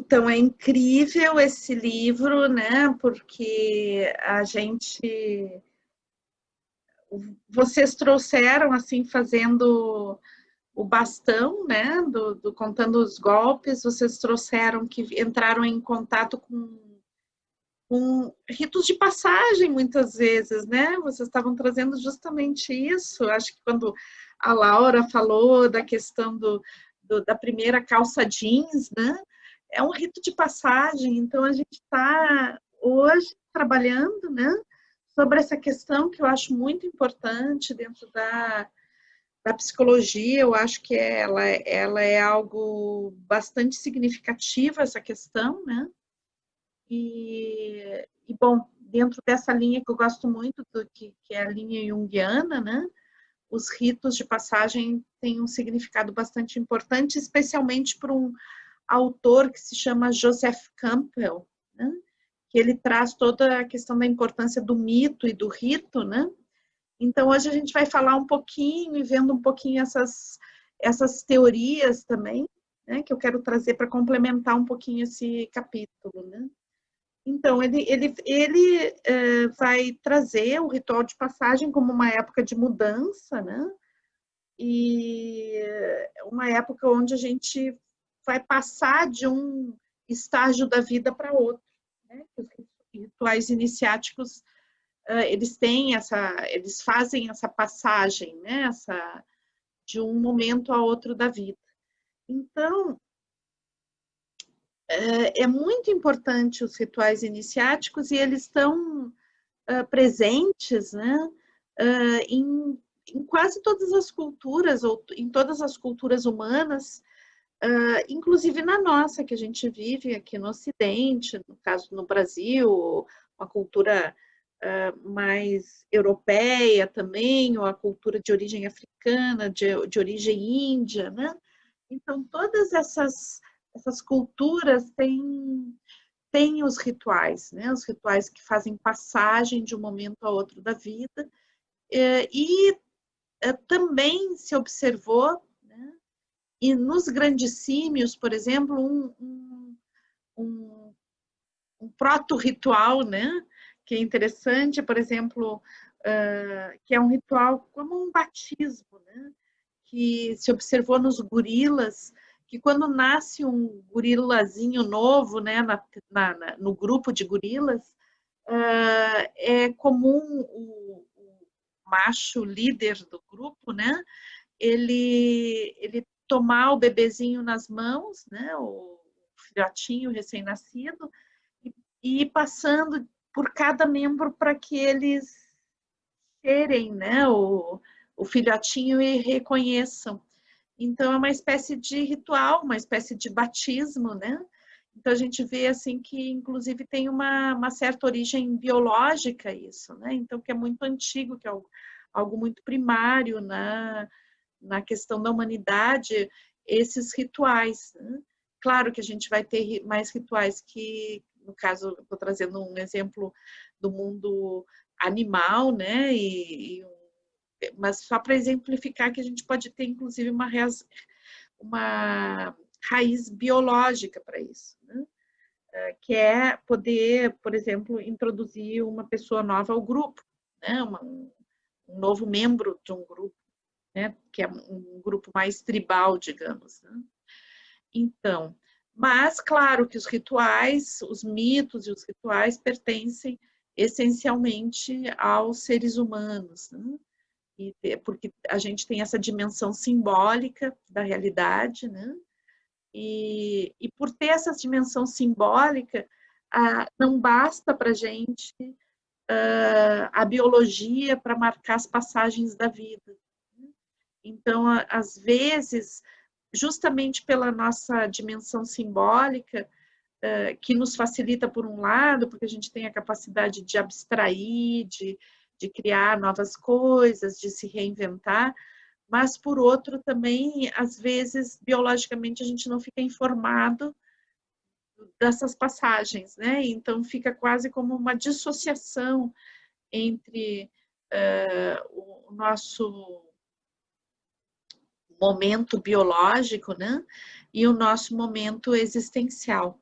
Então, é incrível esse livro, né? Porque vocês trouxeram, assim, fazendo o bastão, né? Contando os golpes, vocês trouxeram que entraram em contato com ritos de passagem, muitas vezes, né? Vocês estavam trazendo justamente isso. Acho que quando a Laura falou da questão da primeira calça jeans, né? É um rito de passagem. Então, a gente está hoje trabalhando, né? Sobre essa questão que eu acho muito importante dentro da psicologia. Eu acho que ela é algo bastante significativo, essa questão, né? Bom, dentro dessa linha que eu gosto muito, que é a linha junguiana, né? Os ritos de passagem têm um significado bastante importante, especialmente para um autor que se chama Joseph Campbell, né? Que ele traz toda a questão da importância do mito e do rito, né? Então, hoje a gente vai falar um pouquinho e vendo um pouquinho essas teorias também, né? Que eu quero trazer para complementar um pouquinho esse capítulo, né? Então, ele vai trazer o ritual de passagem como uma época de mudança, né? E uma época onde a gente vai passar de um estágio da vida para outro, né? Os rituais iniciáticos, eles fazem essa passagem, né? De um momento a outro da vida. Então, é muito importante os rituais iniciáticos e eles estão presentes, né, em quase todas as culturas, ou em todas as culturas humanas, inclusive na nossa, que a gente vive aqui no Ocidente, no caso no Brasil, uma cultura mais europeia também, ou a cultura de origem africana, de origem índia, né? Então, todas essas culturas têm os rituais, né? Os rituais que fazem passagem de um momento a outro da vida. E também se observou, né? E nos grandicímios, por exemplo, um proto-ritual, né? Que é interessante, por exemplo, que é um ritual como um batismo, né? Que se observou nos gorilas, que quando nasce um gorilazinho novo, né, no grupo de gorilas, é comum o macho líder do grupo, né, ele tomar o bebezinho nas mãos, né, o filhotinho recém-nascido, e ir passando por cada membro para que eles cheirem, né, o filhotinho e reconheçam. Então, é uma espécie de ritual, uma espécie de batismo, né? Então, a gente vê, assim, que, inclusive, tem uma certa origem biológica isso, né? Então, que é muito antigo, que é algo muito primário na questão da humanidade, esses rituais, né? Claro que a gente vai ter mais rituais que, no caso, estou trazendo um exemplo do mundo animal, né? Mas só para exemplificar que a gente pode ter, inclusive, uma raiz biológica para isso, né? Que é poder, por exemplo, introduzir uma pessoa nova ao grupo, né? Um novo membro de um grupo, né? Que é um grupo mais tribal, digamos, né? Então, mas claro que os rituais, os mitos e os rituais pertencem essencialmente aos seres humanos, né? Porque a gente tem essa dimensão simbólica da realidade, né? E por ter essa dimensão simbólica, não basta para a gente a biologia para marcar as passagens da vida. Então, às vezes, justamente pela nossa dimensão simbólica, que nos facilita por um lado, porque a gente tem a capacidade de abstrair, de criar novas coisas, de se reinventar, mas por outro também, às vezes, biologicamente, a gente não fica informado dessas passagens, né? Então fica quase como uma dissociação entre o nosso momento biológico, né? E o nosso momento existencial.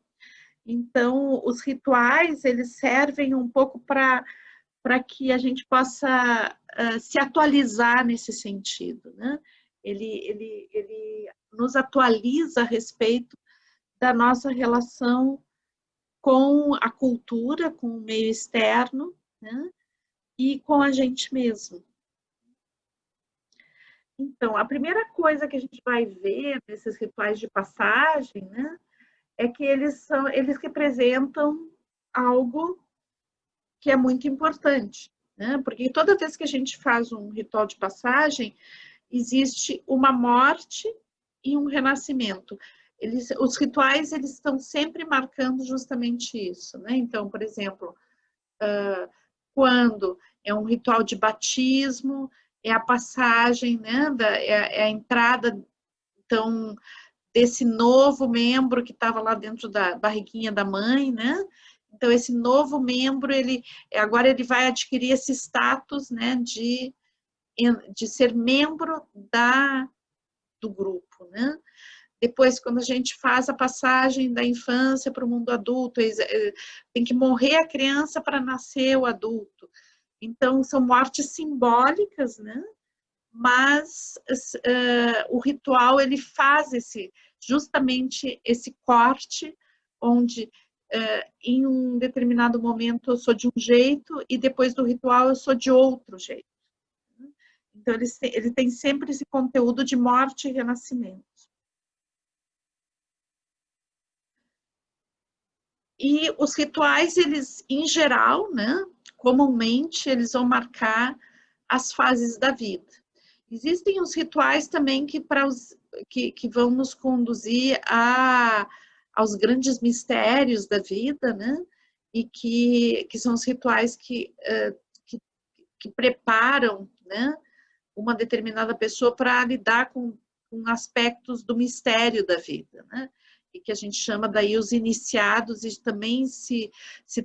Então, os rituais, eles servem um pouco para que a gente possa se atualizar nesse sentido, né? Ele nos atualiza a respeito da nossa relação com a cultura, com o meio externo, né? E com a gente mesmo. Então, a primeira coisa que a gente vai ver nesses rituais de passagem, né, é que eles representam algo que é muito importante, né? Porque toda vez que a gente faz um ritual de passagem, existe uma morte e um renascimento. Os rituais, eles estão sempre marcando justamente isso, né? Então, por exemplo, quando é um ritual de batismo, é a passagem, né? É a entrada, então, desse novo membro que estava lá dentro da barriguinha da mãe, né? Então, esse novo membro, agora ele vai adquirir esse status, né, de ser membro do grupo, né? Depois, quando a gente faz a passagem da infância para o mundo adulto, tem que morrer a criança para nascer o adulto. Então, são mortes simbólicas, né? Mas o ritual, ele faz justamente esse corte, onde em um determinado momento eu sou de um jeito e depois do ritual eu sou de outro jeito. Então, ele tem sempre esse conteúdo de morte e renascimento. E os rituais, eles, em geral, né, comumente, eles vão marcar as fases da vida. Existem os rituais também que vão nos conduzir aos grandes mistérios da vida, né? E que são os rituais que preparam, né, uma determinada pessoa para lidar com aspectos do mistério da vida, né? E que a gente chama daí os iniciados, e também se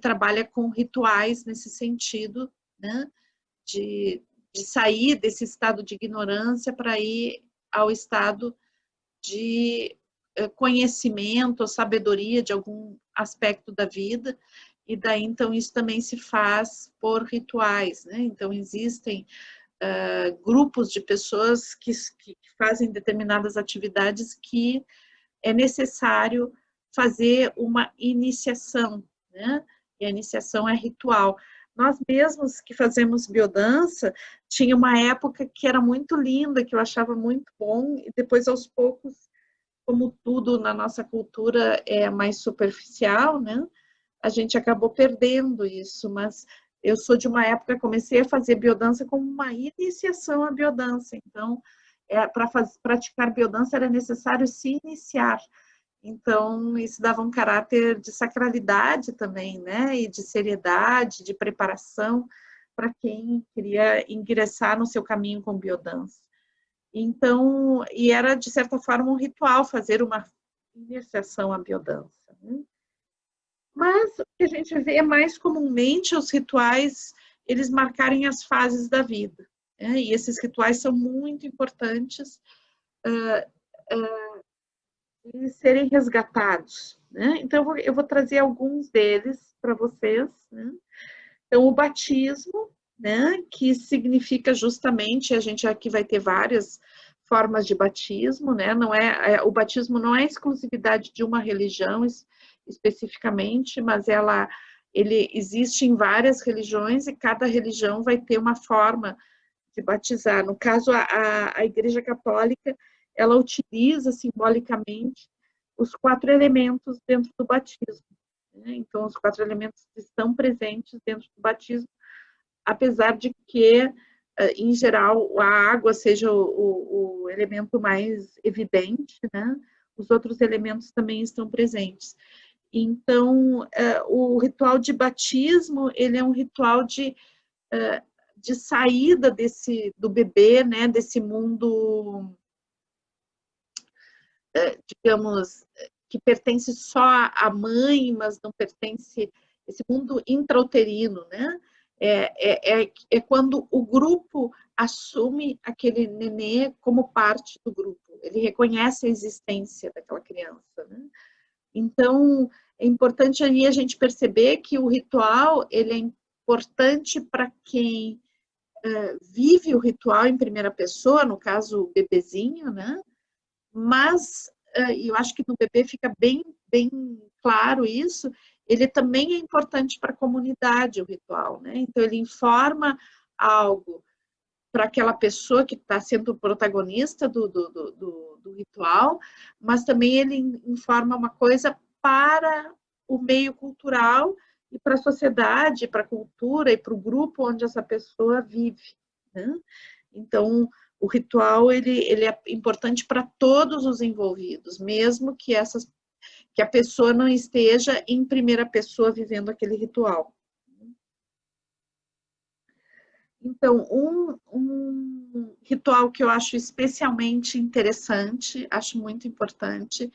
trabalha com rituais nesse sentido, né? De sair desse estado de ignorância para ir ao estado de conhecimento ou sabedoria de algum aspecto da vida, e daí então isso também se faz por rituais, né? Então existem grupos de pessoas que fazem determinadas atividades que é necessário fazer uma iniciação, né? E a iniciação é ritual. Nós mesmos que fazemos biodança, tinha uma época que era muito linda, que eu achava muito bom, e depois, aos poucos, como tudo na nossa cultura é mais superficial, né? A gente acabou perdendo isso, mas eu sou de uma época, comecei a fazer biodança como uma iniciação à biodança. Então, para praticar biodança era necessário se iniciar. Então, isso dava um caráter de sacralidade também, né? E de seriedade, de preparação para quem queria ingressar no seu caminho com biodança. Então, e era, de certa forma, um ritual fazer uma iniciação à biodança, né? Mas o que a gente vê mais comumente, os rituais, eles marcarem as fases da vida, né? E esses rituais são muito importantes de serem resgatados, né? Então, eu vou trazer alguns deles para vocês, né? Então, o batismo, né? Que significa justamente, a gente aqui vai ter várias formas de batismo, né? Não o batismo não é exclusividade de uma religião especificamente, mas ele existe em várias religiões e cada religião vai ter uma forma de batizar. No caso, a Igreja Católica, ela utiliza simbolicamente os 4 elementos dentro do batismo, né? Então, os 4 elementos estão presentes dentro do batismo, apesar de que, em geral, a água seja o elemento mais evidente, né? Os outros elementos também estão presentes. Então, o ritual de batismo, ele é um ritual de saída do bebê, né? Desse mundo, digamos, que pertence só à mãe, mas não pertence esse mundo intrauterino, né? É quando o grupo assume aquele nenê como parte do grupo, ele reconhece a existência daquela criança, né? Então, é importante aí a gente perceber que o ritual, ele é importante para quem vive o ritual em primeira pessoa, no caso o bebezinho, né? Mas eu acho que no bebê fica bem claro isso, ele também é importante para a comunidade, o ritual, né? Então ele informa algo para aquela pessoa que está sendo protagonista do ritual, mas também ele informa uma coisa para o meio cultural e para a sociedade, para a cultura e para o grupo onde essa pessoa vive, né? Então, o ritual ele é importante para todos os envolvidos, mesmo que a pessoa não esteja em primeira pessoa vivendo aquele ritual. Então, um ritual que eu acho especialmente interessante, acho muito importante,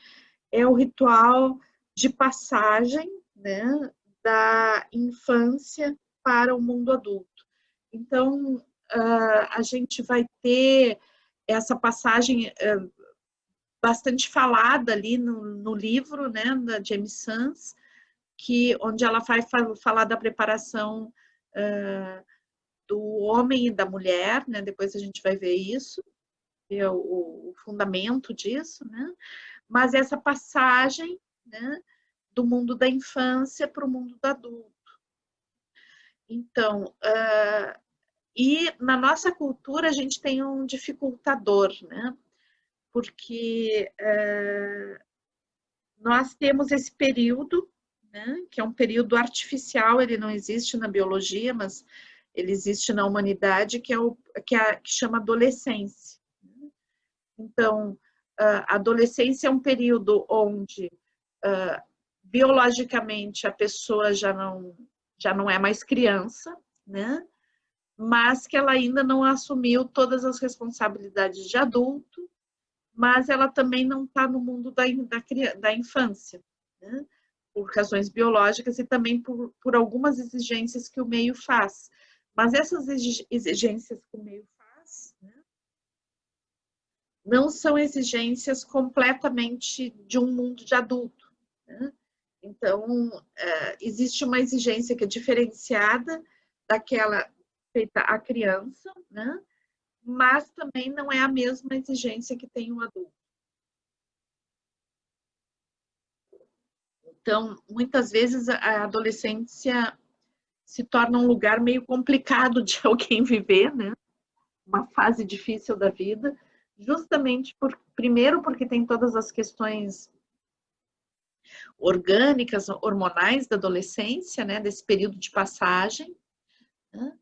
é o ritual de passagem, né, da infância para o mundo adulto. Então, a gente vai ter essa passagem bastante falada ali no livro, né, da Jamie Sams, onde ela vai falar da preparação do homem e da mulher, né? Depois a gente vai ver isso, é o fundamento disso, né? Mas essa passagem, né, do mundo da infância para o mundo do adulto. Então, e na nossa cultura a gente tem um dificultador, né? Porque nós temos esse período, né, que é um período artificial, ele não existe na biologia, mas ele existe na humanidade, que chama adolescência. Então, a adolescência é um período onde, biologicamente, a pessoa já não é mais criança, né? Mas que ela ainda não assumiu todas as responsabilidades de adulto, mas ela também não está no mundo da infância, né? Por razões biológicas e também por algumas exigências que o meio faz. Mas essas exigências que o meio faz, né, não são exigências completamente de um mundo de adulto, né? Então, existe uma exigência que é diferenciada daquela feita à criança, né? Mas também não é a mesma exigência que tem o adulto. Então, muitas vezes a adolescência se torna um lugar meio complicado de alguém viver, né? Uma fase difícil da vida, justamente primeiro porque tem todas as questões orgânicas, hormonais da adolescência, né? Desse período de passagem, né?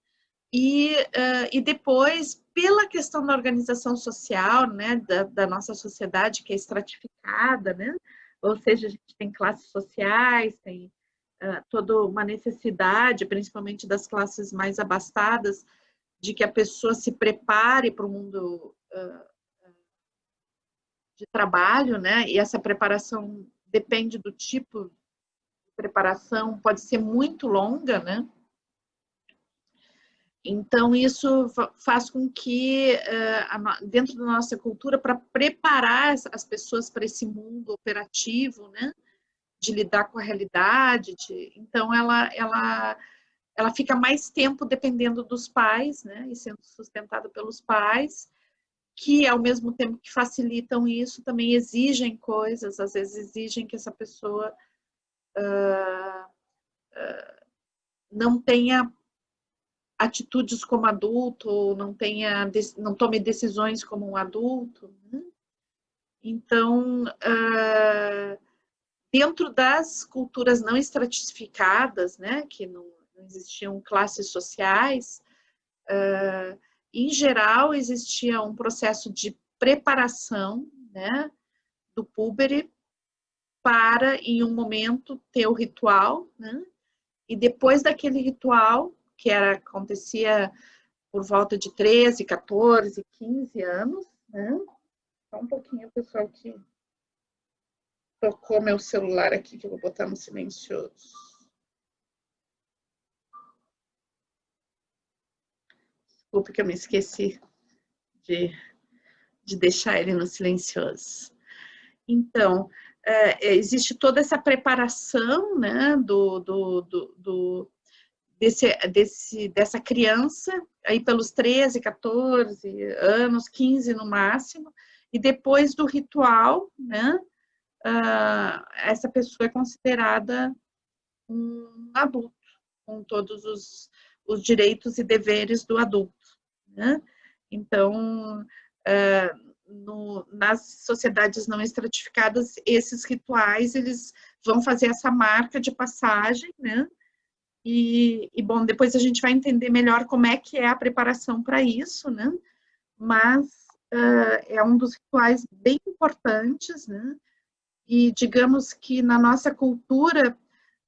E depois, pela questão da organização social, né, da nossa sociedade, que é estratificada, né? Ou seja, a gente tem classes sociais, tem toda uma necessidade, principalmente das classes mais abastadas, de que a pessoa se prepare para o mundo de trabalho, né? E essa preparação depende do tipo de preparação, pode ser muito longa, né? Então, isso faz com que, dentro da nossa cultura, para preparar as pessoas para esse mundo operativo, né, de lidar com a realidade, então ela fica mais tempo dependendo dos pais, né, e sendo sustentada pelos pais, que, ao mesmo tempo que facilitam isso, também exigem coisas, às vezes exigem que essa pessoa não tenha atitudes como adulto, não tome decisões como um adulto, né? Então, dentro das culturas não estratificadas, né, que não existiam classes sociais, em geral existia um processo de preparação, né, do púbere para, em um momento, ter o ritual, né, e depois daquele ritual, que acontecia por volta de 13, 14, 15 anos, né? Só um pouquinho, pessoal, que tocou meu celular aqui, que eu vou botar no silencioso. Desculpa que eu me esqueci de deixar ele no silencioso. Então, existe toda essa preparação, né, dessa criança, aí pelos 13, 14 anos, 15 no máximo, e depois do ritual, né, essa pessoa é considerada um adulto, com todos os direitos e deveres do adulto, né? Então, nas sociedades não estratificadas, esses rituais, eles vão fazer essa marca de passagem, né? Bom, depois a gente vai entender melhor como é que é a preparação para isso, né? Mas é um dos rituais bem importantes, né? E digamos que na nossa cultura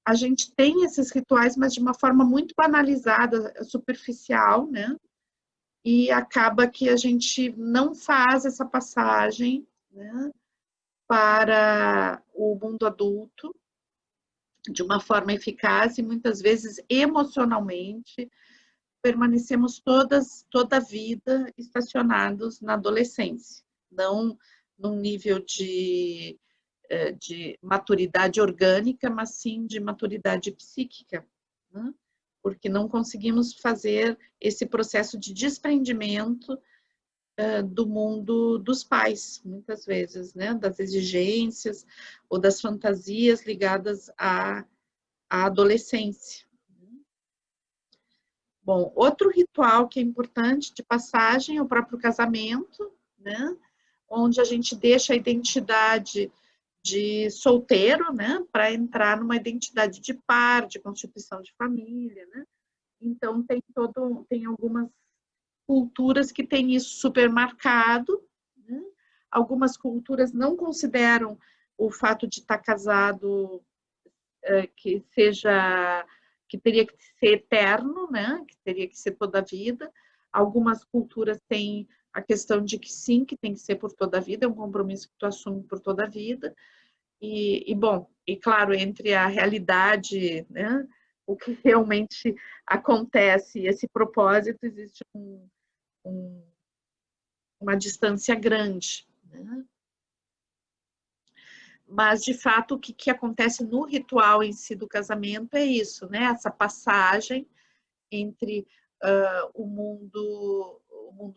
a gente tem esses rituais, mas de uma forma muito banalizada, superficial, né? E acaba que a gente não faz essa passagem, né, para o mundo adulto de uma forma eficaz e muitas vezes emocionalmente permanecemos toda a vida estacionados na adolescência, não num nível de maturidade orgânica, mas sim de maturidade psíquica, né? Porque não conseguimos fazer esse processo de desprendimento do mundo dos pais, muitas vezes, né? Das exigências ou das fantasias ligadas à adolescência. Bom, outro ritual que é importante de passagem é o próprio casamento, né? Onde a gente deixa a identidade de solteiro, né, para entrar numa identidade de par, de constituição de família, né? Então tem algumas culturas que têm isso super marcado, né? Algumas culturas não consideram o fato de estar casado que teria que ser eterno, né? Que teria que ser toda a vida. Algumas culturas têm a questão de que sim, que tem que ser por toda a vida, é um compromisso que tu assume por toda a vida. Bom, e claro, entre a realidade, né, o que realmente acontece, esse propósito, existe uma distância grande, né? Mas, de fato, o que acontece no ritual em si do casamento é isso, né? Essa passagem entre o mundo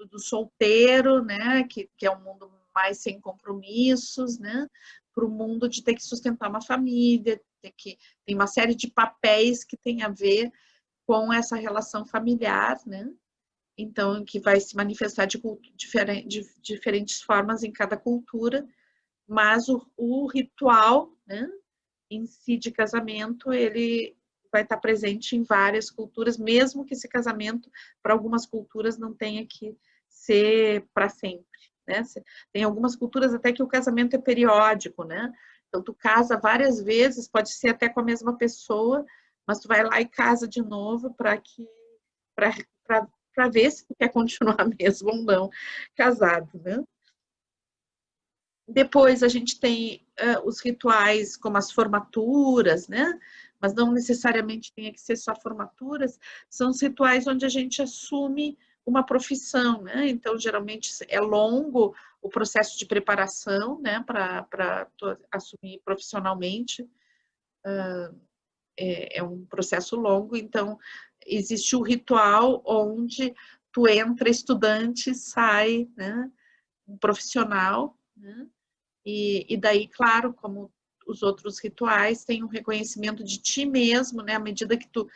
do solteiro, né? Que é um mundo mais sem compromissos, né? Para o mundo de ter que sustentar uma família, tem uma série de papéis que tem a ver com essa relação familiar, né? Então, que vai se manifestar de diferentes formas em cada cultura, mas o ritual, né, em si de casamento, ele vai estar presente em várias culturas, mesmo que esse casamento, para algumas culturas, não tenha que ser para sempre, né? Tem algumas culturas até que o casamento é periódico, né? Então, tu casa várias vezes, pode ser até com a mesma pessoa, mas tu vai lá e casa de novo para ver se tu quer continuar mesmo ou não casado, né? Depois a gente tem os rituais como as formaturas, né? Mas não necessariamente tem que ser só formaturas, são os rituais onde a gente assume uma profissão, né? Então, geralmente é longo o processo de preparação, né? Para assumir profissionalmente, é um processo longo, então existe o ritual onde tu entra estudante, sai, né? Um profissional, né? E daí, claro, como os outros rituais, tem um reconhecimento de ti mesmo, né? À medida que tu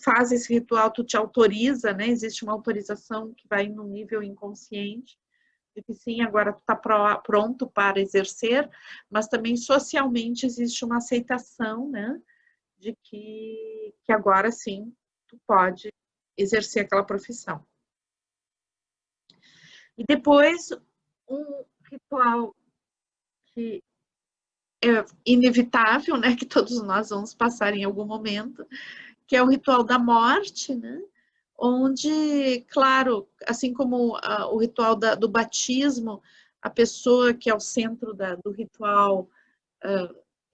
faz esse ritual, tu te autoriza, né? Existe uma autorização que vai no nível inconsciente, de que sim, agora tu está pronto para exercer, mas também socialmente existe uma aceitação, né? De que agora sim, tu pode exercer aquela profissão. E depois, um ritual que é inevitável, né, que todos nós vamos passar em algum momento, que é o ritual da morte, né, onde, claro, assim como o ritual do batismo, a pessoa que é o centro do ritual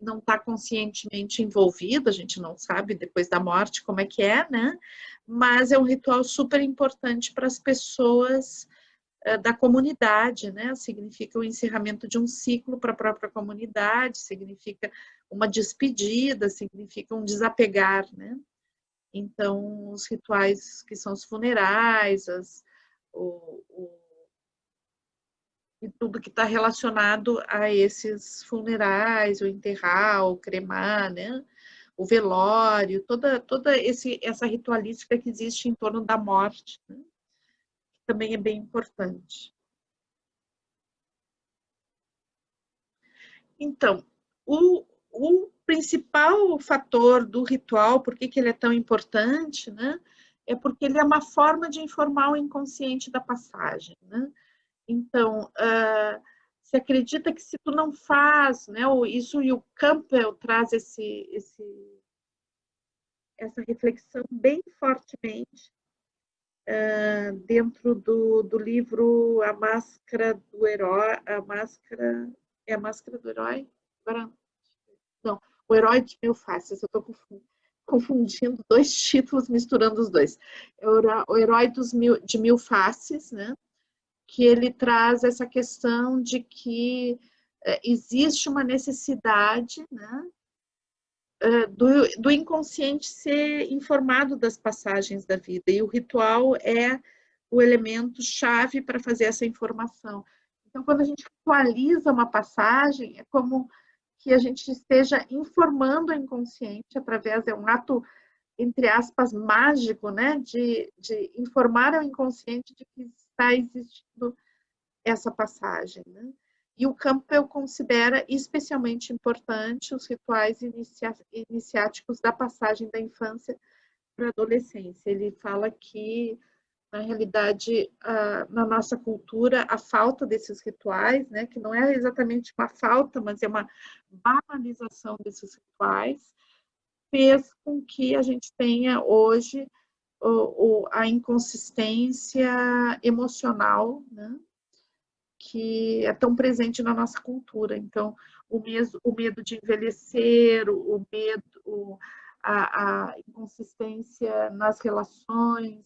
não está conscientemente envolvida, a gente não sabe depois da morte como é que é, né, mas é um ritual super importante para as pessoas da comunidade, né? Significa o encerramento de um ciclo para a própria comunidade, significa uma despedida, significa um desapegar, né? Então, os rituais que são os funerais, e tudo que está relacionado a esses funerais, o enterrar, o cremar, né? O velório, toda essa ritualística que existe em torno da morte, né? Também é bem importante. Então, o principal fator do ritual, por que ele é tão importante, né? É porque ele é uma forma de informar o inconsciente da passagem, né? Então, se acredita que se tu não faz, né? Isso, e o Campbell traz essa reflexão bem fortemente dentro do livro A Máscara do Herói, é a Máscara do Herói? Agora, não, O Herói de Mil Faces, eu estou confundindo dois títulos, misturando os dois. O Herói de Mil Faces, né? Que ele traz essa questão de que existe uma necessidade, né, do inconsciente ser informado das passagens da vida, e o ritual é o elemento chave para fazer essa informação. Então, quando a gente ritualiza uma passagem, é como que a gente esteja informando o inconsciente através, é um ato, entre aspas, mágico, né, de informar ao inconsciente de que está existindo essa passagem, né? E o Campbell considera especialmente importante os rituais iniciáticos da passagem da infância para a adolescência. Ele fala que, na realidade, na nossa cultura, a falta desses rituais, né, que não é exatamente uma falta, mas é uma banalização desses rituais, fez com que a gente tenha hoje a inconsistência emocional, né, que é tão presente na nossa cultura. Então, o medo de envelhecer, o medo, a inconsistência nas relações,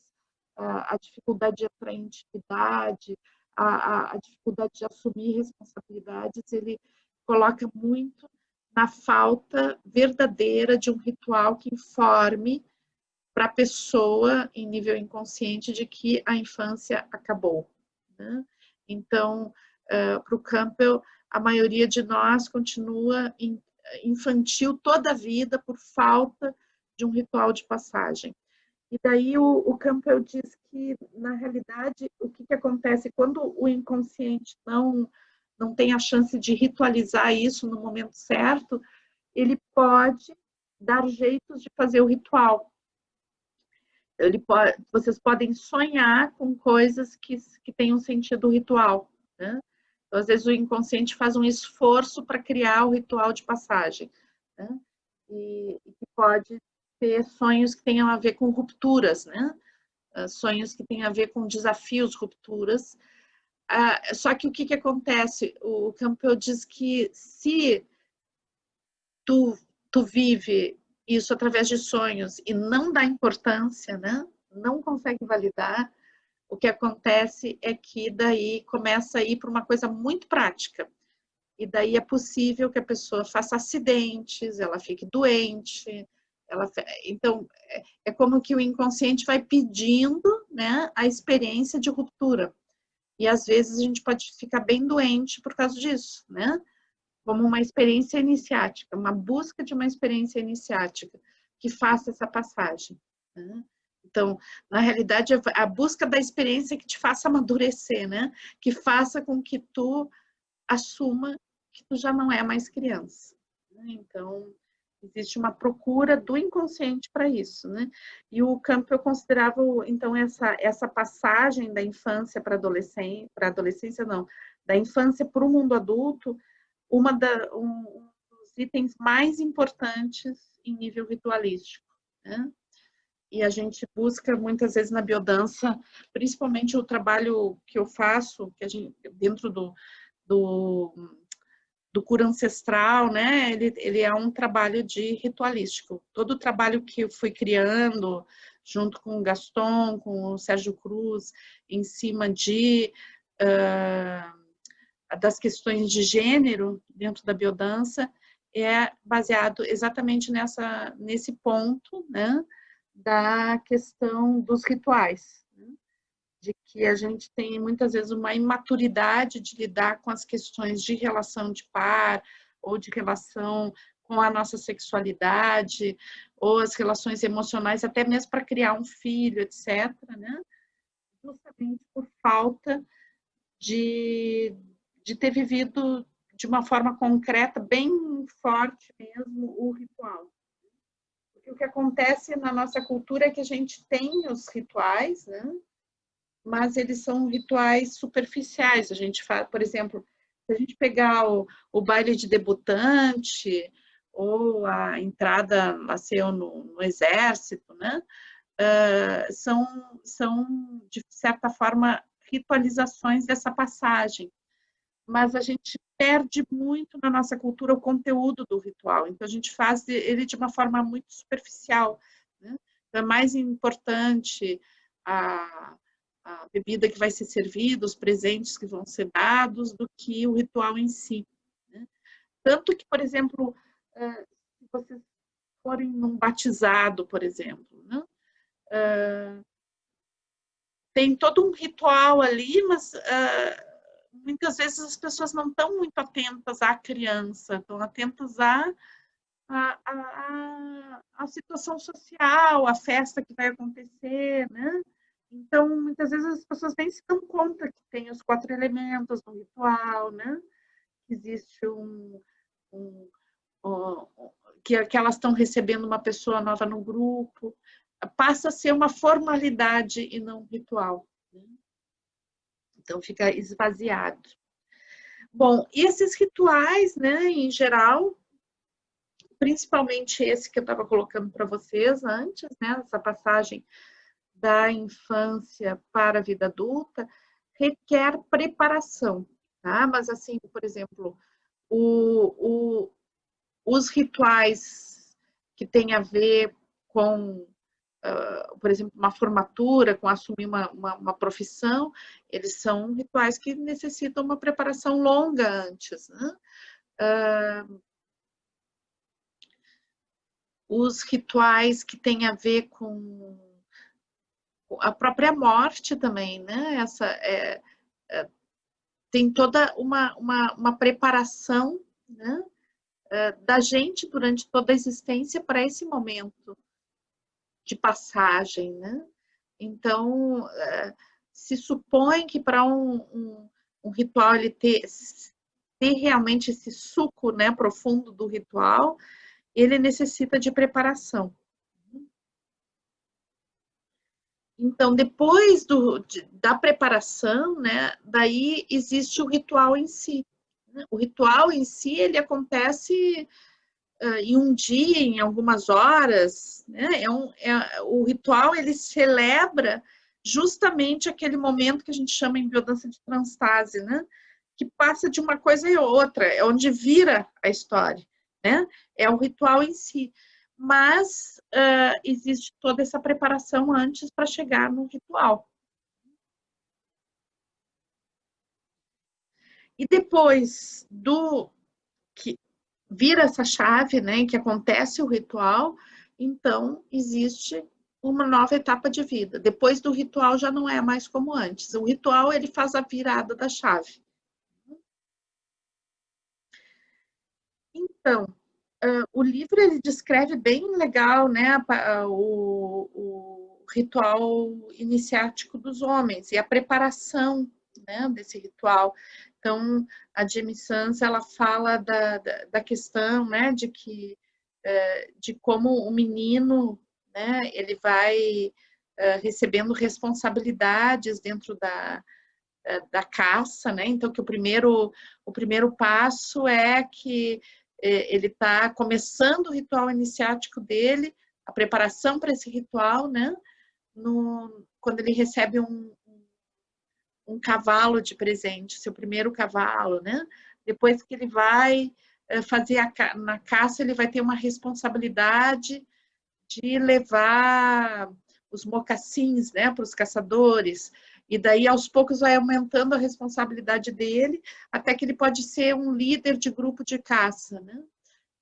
a dificuldade de entrar em intimidade, a dificuldade de assumir responsabilidades, ele coloca muito na falta verdadeira de um ritual que informe para a pessoa, em nível inconsciente, de que a infância acabou, né? Então, para o Campbell, a maioria de nós continua infantil toda a vida por falta de um ritual de passagem. E daí o Campbell diz que, na realidade, o que acontece quando o inconsciente não tem a chance de ritualizar isso no momento certo, ele pode dar jeitos de fazer o ritual. Vocês podem sonhar com coisas que tenham sentido ritual, né? Então, às vezes o inconsciente faz um esforço para criar o ritual de passagem, né? E que pode ter sonhos que tenham a ver com rupturas, né? Sonhos que tenham a ver com desafios, rupturas. Só que o que acontece? O Campbell diz que se tu vive isso através de sonhos e não dá importância, né? Não consegue validar, o que acontece é que daí começa a ir para uma coisa muito prática. E daí é possível que a pessoa faça acidentes, ela fique doente. Então, é como que o inconsciente vai pedindo, né, a experiência de ruptura. E às vezes a gente pode ficar bem doente por causa disso, né? Como uma experiência iniciática, uma busca de uma experiência iniciática que faça essa passagem, né? Então, na realidade, a busca da experiência que te faça amadurecer, né? Que faça com que tu assuma que tu já não é mais criança, né? Então, existe uma procura do inconsciente para isso, né? E o Campbell considerava, então, essa passagem da infância para a adolescência, não, da infância para o mundo adulto, um dos itens mais importantes em nível ritualístico, né? E a gente busca muitas vezes na biodança, principalmente o trabalho que eu faço, que a gente, dentro do cura ancestral, né? Ele é um trabalho de ritualístico. Todo o trabalho que eu fui criando, junto com o Gaston, com o Sérgio Cruz, em cima de das questões de gênero dentro da biodança é baseado exatamente nesse ponto, né, da questão dos rituais, né, de que a gente tem muitas vezes uma imaturidade de lidar com as questões de relação de par ou de relação com a nossa sexualidade ou as relações emocionais, até mesmo para criar um filho, etc., né, justamente por falta de ter vivido de uma forma concreta, bem forte mesmo, o ritual. Porque o que acontece na nossa cultura é que a gente tem os rituais, né? Mas eles são rituais superficiais. A gente faz, por exemplo, se a gente pegar o baile de debutante ou a entrada nasceu no exército, né? São, de certa forma, ritualizações dessa passagem. Mas a gente perde muito na nossa cultura o conteúdo do ritual. Então, a gente faz ele de uma forma muito superficial, né? Então, é mais importante a bebida que vai ser servida, os presentes que vão ser dados, do que o ritual em si, né? Tanto que, por exemplo, se vocês forem num batizado, por exemplo, né? Tem todo um ritual ali, mas muitas vezes as pessoas não estão muito atentas à criança, estão atentas à situação social, à festa que vai acontecer, né? Então, muitas vezes as pessoas nem se dão conta que tem os 4 elementos no ritual, né? Que existe que elas estão recebendo uma pessoa nova no grupo. Passa a ser uma formalidade e não um ritual, né? Então, fica esvaziado. Bom, e esses rituais, né, em geral, principalmente esse que eu estava colocando para vocês antes, né, essa passagem da infância para a vida adulta, requer preparação, tá? Mas, assim, por exemplo, os rituais que têm a ver com, por exemplo, uma formatura, com assumir uma profissão, eles são rituais que necessitam uma preparação longa antes, né? Os rituais que têm a ver com a própria morte também, né? Tem toda uma preparação, né, da gente durante toda a existência para esse momento de passagem, né? Então, se supõe que para um ritual ele ter realmente esse suco, né, profundo do ritual, ele necessita de preparação. Então, depois da preparação, né, daí existe o ritual em si. O ritual em si, ele acontece em um dia, em algumas horas, né? O ritual, ele celebra justamente aquele momento que a gente chama em biodança de transtase, né? Que passa de uma coisa e outra, é onde vira a história, né? É o ritual em si. Mas existe toda essa preparação antes para chegar no ritual. E depois que vira essa chave, né, em que acontece o ritual, então existe uma nova etapa de vida. Depois do ritual já não é mais como antes. O ritual, ele faz a virada da chave. Então, o livro ele descreve bem legal, né, o ritual iniciático dos homens e a preparação, né, desse ritual. Então, a Jamie Sams, ela fala da questão, né, de como o menino, né, ele vai recebendo responsabilidades dentro da caça, né? Então, que o primeiro passo é que ele está começando o ritual iniciático dele, a preparação para esse ritual, né? Quando ele recebe um cavalo de presente, seu primeiro cavalo, né? Depois que ele vai fazer na caça, ele vai ter uma responsabilidade de levar os mocassins, né, para os caçadores. E daí, aos poucos, vai aumentando a responsabilidade dele, até que ele pode ser um líder de grupo de caça, né?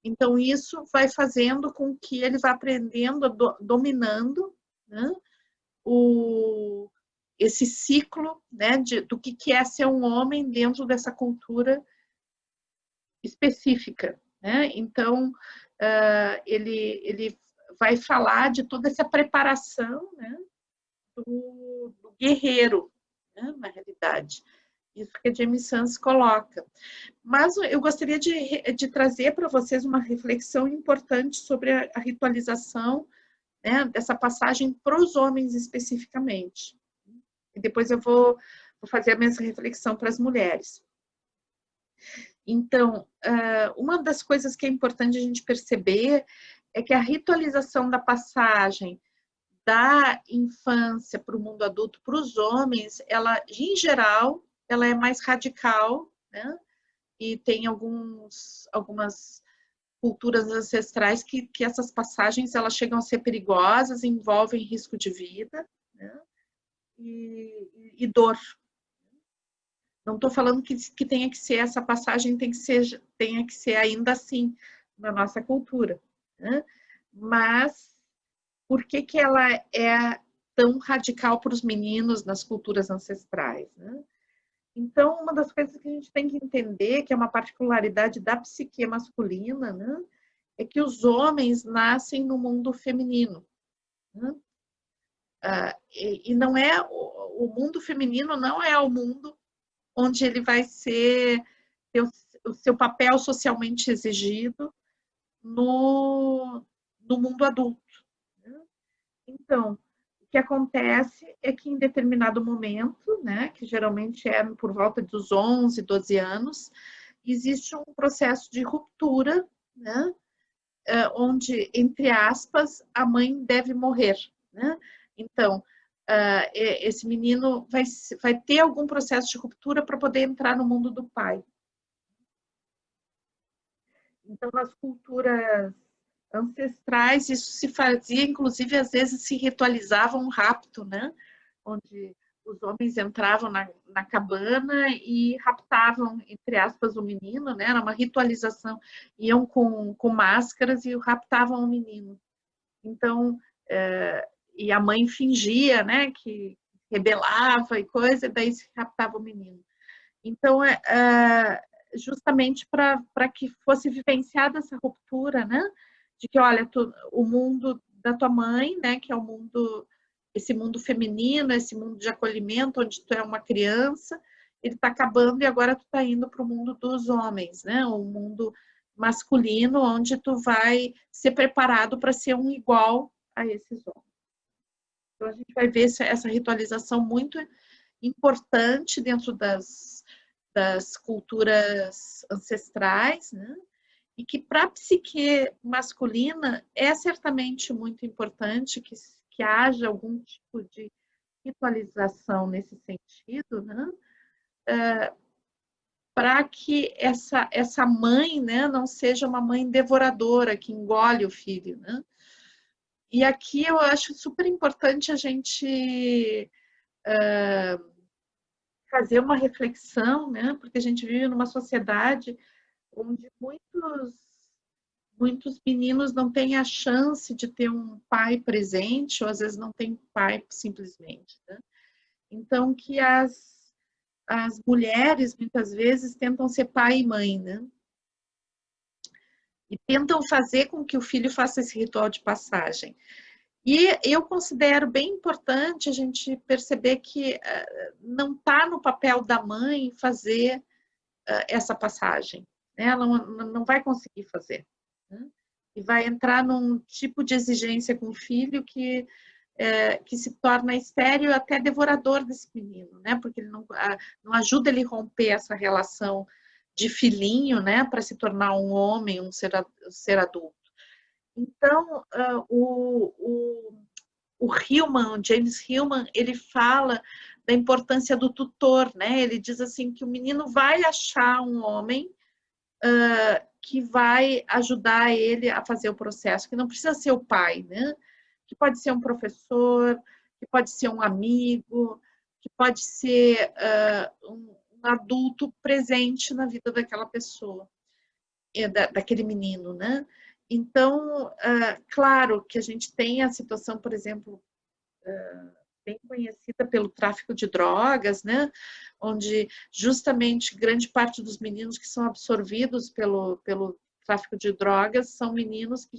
Então, isso vai fazendo com que ele vá aprendendo, dominando, né, esse ciclo, né, do que é ser um homem dentro dessa cultura específica, né? Então, ele vai falar de toda essa preparação, né, do guerreiro, né, na realidade. Isso que a Jamie Sams coloca. Mas eu gostaria de trazer para vocês uma reflexão importante sobre a ritualização, né, dessa passagem para os homens especificamente. E depois eu vou fazer a mesma reflexão para as mulheres. Então, uma das coisas que é importante a gente perceber é que a ritualização da passagem da infância para o mundo adulto, para os homens, ela, em geral, ela é mais radical, né? E tem algumas culturas ancestrais que essas passagens elas chegam a ser perigosas, envolvem risco de vida, né? E dor. Não estou falando que tenha que ser essa passagem, tenha que ser ainda assim na nossa cultura, né? Mas por que ela é tão radical para os meninos nas culturas ancestrais, né? Então, uma das coisas que a gente tem que entender, que é uma particularidade da psique masculina, né, é que os homens nascem no mundo feminino, né? E não é o mundo feminino não é o mundo onde ele vai ter o seu papel socialmente exigido no mundo adulto, né? Então, o que acontece é que em determinado momento, né, que geralmente é por volta dos 11, 12 anos, existe um processo de ruptura, né, onde, entre aspas, a mãe deve morrer, né? Então, esse menino vai ter algum processo de ruptura para poder entrar no mundo do pai. Então, nas culturas ancestrais, isso se fazia, inclusive, às vezes se ritualizava um rapto, né? Onde os homens entravam na cabana e raptavam, entre aspas, o menino, né? Era uma ritualização. Iam com máscaras e raptavam o menino. Então, e a mãe fingia, né, que rebelava e coisa, e daí se raptava o menino. Então, justamente para que fosse vivenciada essa ruptura, né, de que, olha, o mundo da tua mãe, né, que é o mundo, esse mundo feminino, esse mundo de acolhimento, onde tu é uma criança, ele está acabando e agora tu está indo para o mundo dos homens, né, o mundo masculino, onde tu vai ser preparado para ser um igual a esses homens. Então, a gente vai ver essa ritualização muito importante dentro das culturas ancestrais, né? E que para a psique masculina é certamente muito importante que haja algum tipo de ritualização nesse sentido, né? Para que essa mãe, né, não seja uma mãe devoradora que engole o filho, né? E aqui eu acho super importante a gente fazer uma reflexão, né? Porque a gente vive numa sociedade onde muitos meninos não têm a chance de ter um pai presente, ou às vezes não tem pai simplesmente, né? Então, que as mulheres, muitas vezes, tentam ser pai e mãe, né? E tentam fazer com que o filho faça esse ritual de passagem. E eu considero bem importante a gente perceber que não está no papel da mãe fazer essa passagem, né? Ela não vai conseguir fazer, né? E vai entrar num tipo de exigência com o filho que se torna estéril, até devorador desse menino, né? Porque ele não ajuda ele a romper essa relação de filhinho, né? Para se tornar um homem, um ser adulto. Então, o Hillman, James Hillman, ele fala da importância do tutor, né? Ele diz assim que o menino vai achar um homem que vai ajudar ele a fazer o processo, que não precisa ser o pai, né? Que pode ser um professor, que pode ser um amigo, que pode ser um adulto presente na vida daquela pessoa, daquele menino, né? Então, claro que a gente tem a situação, por exemplo, bem conhecida pelo tráfico de drogas, né? Onde justamente grande parte dos meninos que são absorvidos pelo tráfico de drogas são meninos que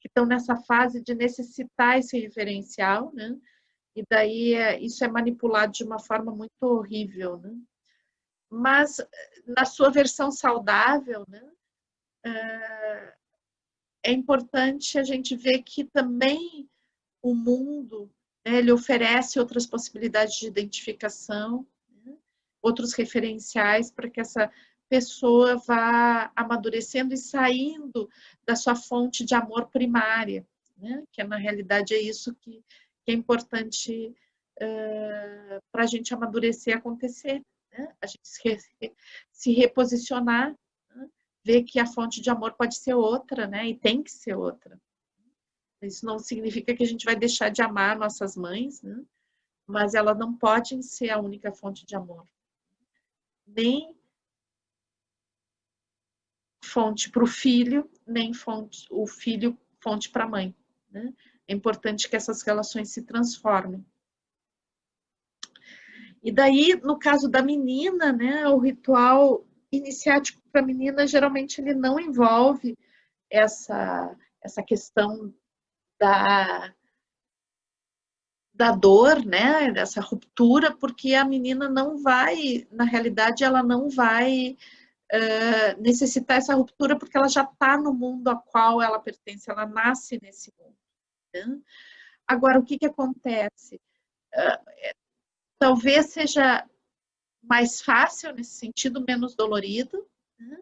estão nessa fase de necessitar esse referencial, né? E daí isso é manipulado de uma forma muito horrível, né? Mas na sua versão saudável, né? É importante a gente ver que também o mundo, né, ele oferece outras possibilidades de identificação, né, outros referenciais para que essa pessoa vá amadurecendo e saindo da sua fonte de amor primária, né, que na realidade é isso que é importante para a gente amadurecer e acontecer, né, a gente se reposicionar, né, ver que a fonte de amor pode ser outra, né, e tem que ser outra. Isso não significa que a gente vai deixar de amar nossas mães, né? Mas elas não podem ser a única fonte de amor. Nem fonte para o filho, nem o filho fonte para a mãe, né? É importante que essas relações se transformem. E daí, no caso da menina, né, o ritual iniciático para a menina, geralmente ele não envolve essa questão da dor, né, dessa ruptura, porque a menina não vai, na realidade, ela não vai necessitar essa ruptura porque ela já está no mundo ao qual ela pertence, ela nasce nesse mundo. Né? Agora, o que acontece? Talvez seja mais fácil nesse sentido, menos dolorido, né?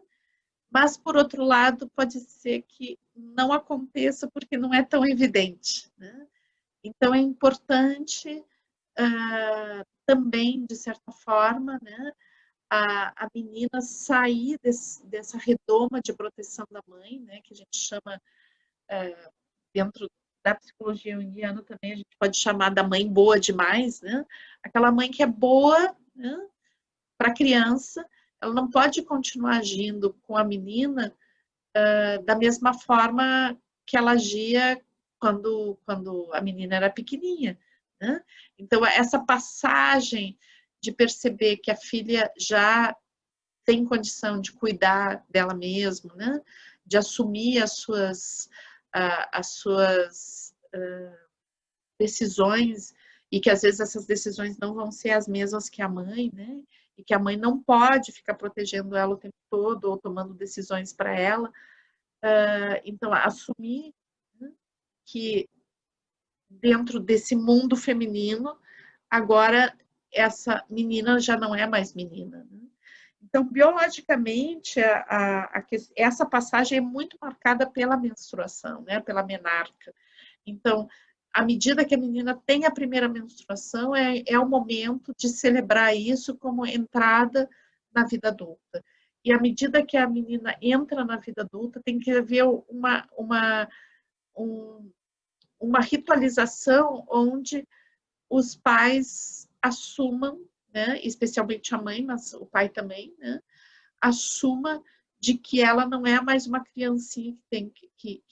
Mas, por outro lado, pode ser que não aconteça porque não é tão evidente. Né? Então, é importante também, de certa forma, né, a menina sair dessa redoma de proteção da mãe, né, que a gente chama, dentro da psicologia junguiana também, a gente pode chamar da mãe boa demais, né? Aquela mãe que é boa, né, para a criança, ela não pode continuar agindo com a menina da mesma forma que ela agia quando a menina era pequenininha. Né? Então, essa passagem de perceber que a filha já tem condição de cuidar dela mesma, né? De assumir as suas decisões, e que às vezes essas decisões não vão ser as mesmas que a mãe, né? E que a mãe não pode ficar protegendo ela o tempo todo ou tomando decisões para ela. Então, assumir, né, que dentro desse mundo feminino, agora essa menina já não é mais menina. Né? Então, biologicamente, essa passagem é muito marcada pela menstruação, né? Pela menarca. Então, à medida que a menina tem a primeira menstruação, é o momento de celebrar isso como entrada na vida adulta. E à medida que a menina entra na vida adulta, tem que haver uma ritualização onde os pais assumam, né, especialmente a mãe, mas o pai também, né, assuma de que ela não é mais uma criancinha que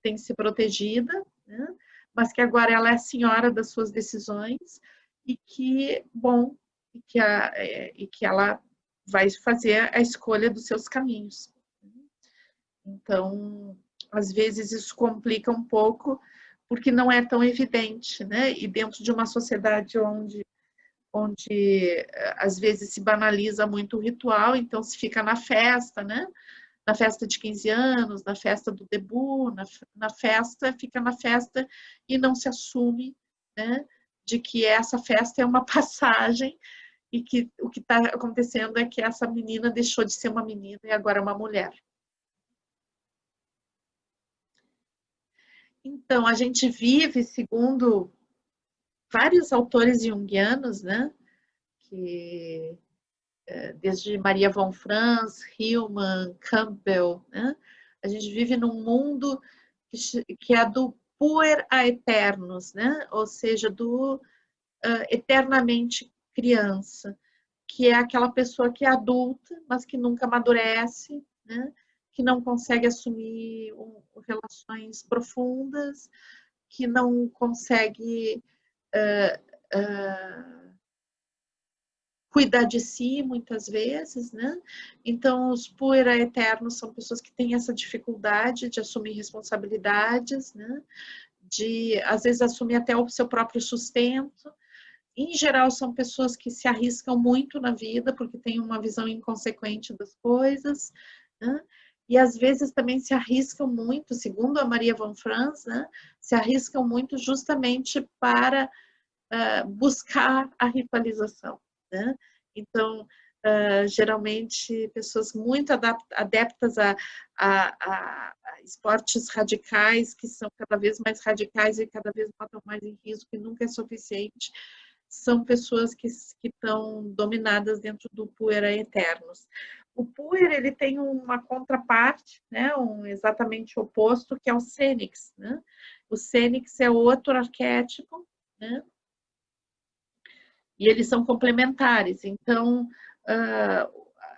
tem que ser protegida, né, mas que agora ela é a senhora das suas decisões e que, bom, e que ela vai fazer a escolha dos seus caminhos. Então, às vezes isso complica um pouco, porque não é tão evidente, né? E dentro de uma sociedade onde às vezes se banaliza muito o ritual, então se fica na festa, né? Na festa de 15 anos, na festa do debut, na festa, fica na festa e não se assume, né? De que essa festa é uma passagem e que o que está acontecendo é que essa menina deixou de ser uma menina e agora é uma mulher. Então, a gente vive, segundo vários autores junguianos, né, que desde Maria von Franz, Hillman, Campbell, né, a gente vive num mundo que é do puer a eternos, né, ou seja, eternamente criança, que é aquela pessoa que é adulta, mas que nunca amadurece, né? Que não consegue assumir relações profundas, que não consegue cuidar de si muitas vezes, né? Então, os puera eternos são pessoas que têm essa dificuldade de assumir responsabilidades, né? De, às vezes, assumir até o seu próprio sustento. Em geral, são pessoas que se arriscam muito na vida, porque têm uma visão inconsequente das coisas, né? E às vezes também se arriscam muito, segundo a Maria von Franz, né? Se arriscam muito justamente para buscar a ritualização, né? Então, geralmente, pessoas muito adeptas a esportes radicais, que são cada vez mais radicais e cada vez botam mais em risco, e nunca é suficiente, são pessoas que estão dominadas dentro do puera eternos. O puer, ele tem uma contraparte, né, exatamente oposto, que é o cênix, né? O cênix é outro arquétipo, né? E eles são complementares. Então,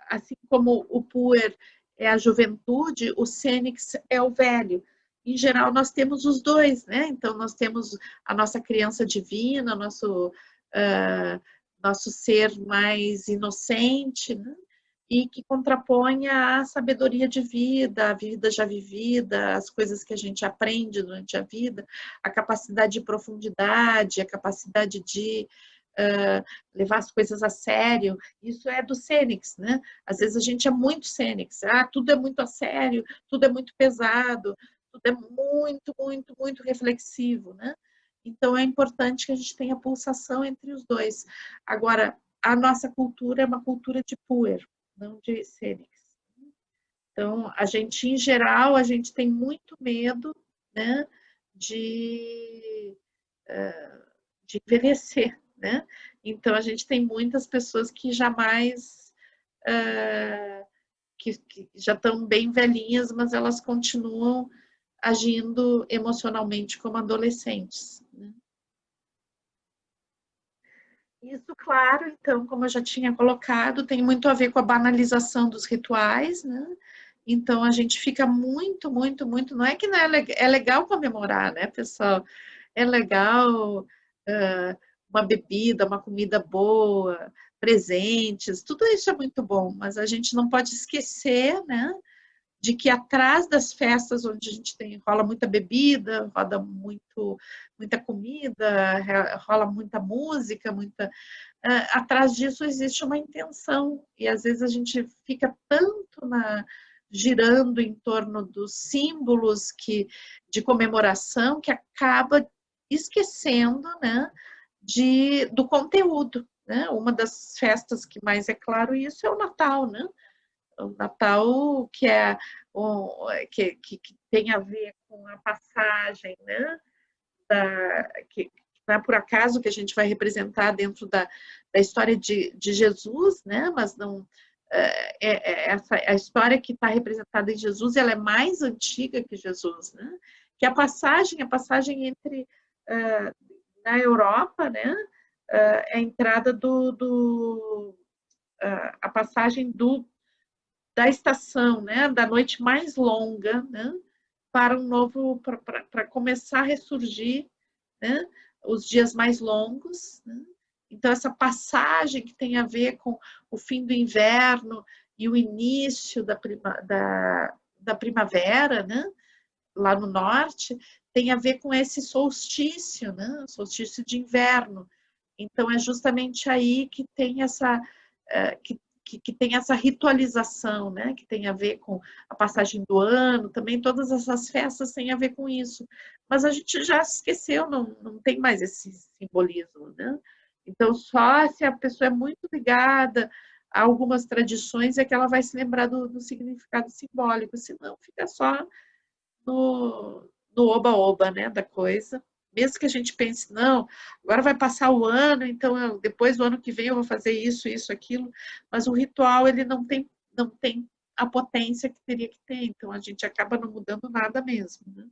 assim como o puer é a juventude, o cênix é o velho. Em geral, nós temos os dois, né? Então, nós temos a nossa criança divina, nosso ser mais inocente, né? E que contrapõe a sabedoria de vida, a vida já vivida, as coisas que a gente aprende durante a vida, a capacidade de profundidade, a capacidade de levar as coisas a sério. Isso é do cênix, né? Às vezes a gente é muito cênix, tudo é muito a sério, tudo é muito pesado, tudo é muito, muito, muito reflexivo, né? Então é importante que a gente tenha pulsação entre os dois. Agora, a nossa cultura é uma cultura de puer, não de cênix. Então, a gente, em geral, a gente tem muito medo, né, de envelhecer, né? Então, a gente tem muitas pessoas que jamais, que já estão bem velhinhas, mas elas continuam agindo emocionalmente como adolescentes, né? Isso, claro, então, como eu já tinha colocado, tem muito a ver com a banalização dos rituais, né? Então, a gente fica muito, muito, muito. Não é que não é legal comemorar, né, pessoal? É legal uma bebida, uma comida boa, presentes, tudo isso é muito bom, mas a gente não pode esquecer, né, de que atrás das festas onde a gente rola muita bebida, rola muita comida, rola muita música, atrás disso existe uma intenção, e às vezes a gente fica tanto girando em torno dos símbolos de comemoração que acaba esquecendo, né, do conteúdo, né? Uma das festas que mais é claro isso é o Natal, né? O Natal que tem a ver com a passagem, né? Que não é por acaso que a gente vai representar dentro da história de Jesus, né? Mas não a história que está representada em Jesus, ela é mais antiga que Jesus, né? Que a passagem entre na Europa, né? A entrada a passagem da estação, né? Da noite mais longa, né? Para para começar a ressurgir, né? Os dias mais longos, né? Então, essa passagem que tem a ver com o fim do inverno e o início da primavera, né? Lá no norte, tem a ver com esse solstício, né? Solstício de inverno. Então, é justamente aí que tem que tem essa ritualização, né? Que tem a ver com a passagem do ano, também todas essas festas têm a ver com isso. Mas a gente já esqueceu, não tem mais esse simbolismo, né? Então, só se a pessoa é muito ligada a algumas tradições é que ela vai se lembrar do significado simbólico, senão fica só no oba-oba, né, da coisa. Mesmo que a gente pense, não, agora vai passar o ano, então depois do ano que vem eu vou fazer isso, isso, aquilo, mas o ritual, ele não tem a potência que teria que ter, então a gente acaba não mudando nada mesmo, né?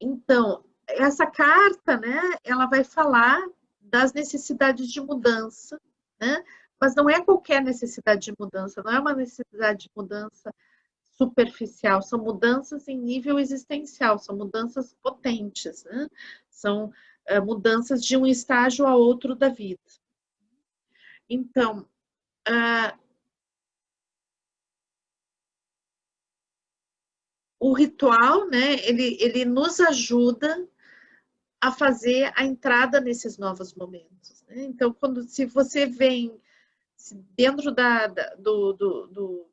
Então, essa carta, né, ela vai falar das necessidades de mudança, né? Mas não é qualquer necessidade de mudança, não é uma necessidade de mudança superficial, são mudanças em nível existencial, são mudanças potentes, né? São mudanças de um estágio a outro da vida. Então, o ritual, né, ele nos ajuda a fazer a entrada nesses novos momentos. Né? Então, se você vem dentro do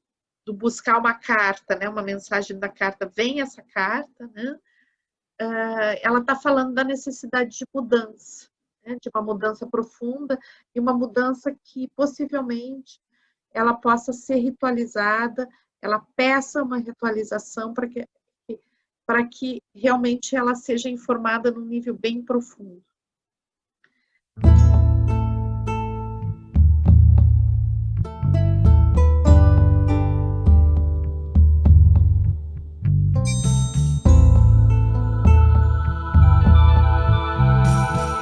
buscar uma carta, né, uma mensagem da carta, vem essa carta, né, ela está falando da necessidade de mudança, né, de uma mudança profunda e uma mudança que possivelmente ela possa ser ritualizada, ela peça uma ritualização para que realmente ela seja informada num nível bem profundo.